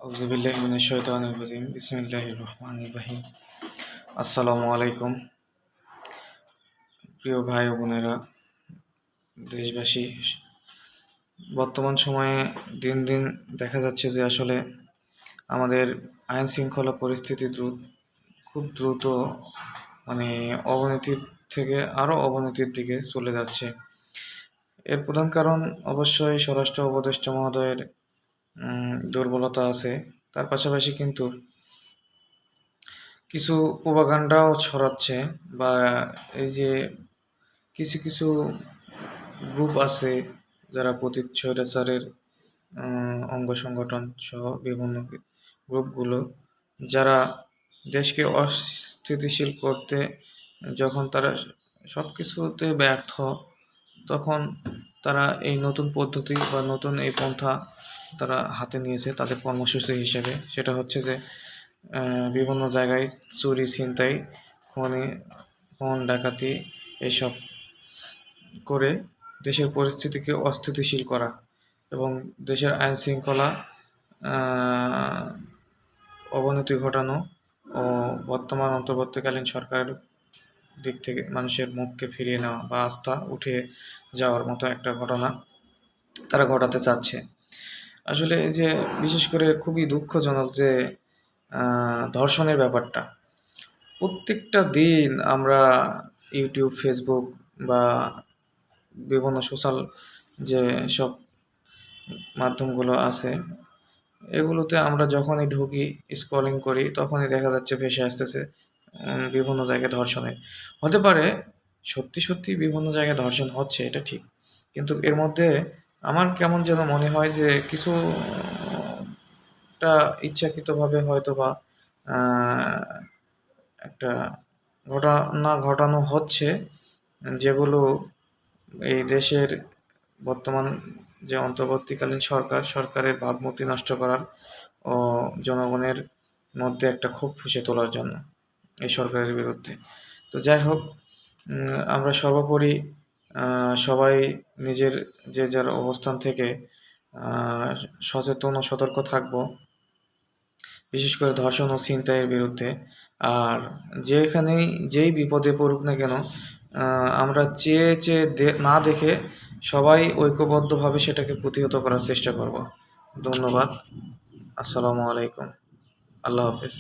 আউযুবিল্লাহি মিনাশ শাইতানির রাজিম। বিসমিল্লাহির রহমানির রহিম। আসসালামু আলাইকুম প্রিয় ভাই ও বোনেরা, দেশবাসী। বর্তমান সময়ে দিন দিন দেখা যাচ্ছে যে আসলে আমাদের আইন শৃঙ্খলা পরিস্থিতি খুব দ্রুত মানে অবনতির থেকে আরও অবনতির দিকে চলে যাচ্ছে। এর প্রধান কারণ অবশ্যই স্বরাষ্ট্র উপদেষ্টা মহোদয়ের দুর্বলতা আছে। তার পাশাপাশি কিন্তু কিছু প্রোপাগান্ডাও ছড়াচ্ছে, বা এই যে কিছু কিছু গ্রুপ আছে যারা পতিত স্বৈরাচারের অঙ্গ সংগঠন সহ বিভিন্ন গ্রুপগুলো, যারা দেশকে অস্থিতিশীল করতে যখন তারা সব কিছুতে ব্যর্থ, তখন তারা এই নতুন পদ্ধতি বা নতুন এই পন্থা তারা হাতে নিয়েছে তাদের কর্মসূচি হিসেবে। সেটা হচ্ছে যে বিভিন্ন জায়গায় চুরি, ছিনতাই, খুন ডাকাতি এইসব করে দেশের পরিস্থিতিকে অস্থিতিশীল করা এবং দেশের আইন শৃঙ্খলা অবনতি ঘটানো ও বর্তমান অন্তর্বর্তীকালীন সরকারের দিক থেকে মানুষের মুখকে ফিরিয়ে নেওয়া বা আস্থা উঠে যাওয়ার মতো একটা ঘটনা তারা ঘটাতে চাচ্ছে। আসলে এই যে বিশেষ করে খুবই দুঃখজনক যে ধর্ষণের ব্যাপারটা প্রত্যেকটা দিন আমরা ইউটিউব, ফেসবুক বা বিভিন্ন সোশ্যাল যে সব মাধ্যমগুলো আছে, এগুলোতে আমরা যখনই ঢুকি, স্ক্রলিং করি, তখনই দেখা যাচ্ছে ভেসে আসতেছে বিভিন্ন জায়গায় ধর্ষণের। হতে পারে সত্যি সত্যি বিভিন্ন জায়গায় ধর্ষণ হচ্ছে, এটা ঠিক, কিন্তু এর মধ্যে আমার কেমন যেন মনে হয় যে কিছুটা ইচ্ছাকৃতভাবে হয়তো বা একটা ঘটনা ঘটানো হচ্ছে, যেগুলো এই দেশের বর্তমান যে অন্তর্বর্তীকালীন সরকারের ভাবমূর্তি নষ্ট করার ও জনগণের মধ্যে একটা ক্ষোভ ফুঁসে তোলার জন্য এই সরকারের বিরুদ্ধে। তো যাই হোক, আমরা সর্বোপরি সবাই নিজের যে যার অবস্থান থেকে সচেতন ও সতর্ক থাকব, বিশেষ করে ধর্ষণ ও ছিনতাইয়ের বিরুদ্ধে। আর যেই বিপদে পড়ুক না কেন, আমরা চেয়ে চেয়ে না দেখে সবাই ঐক্যবদ্ধভাবে সেটাকে প্রতিহত করার চেষ্টা করব। ধন্যবাদ। আসসালামু আলাইকুম। আল্লাহ হাফেজ।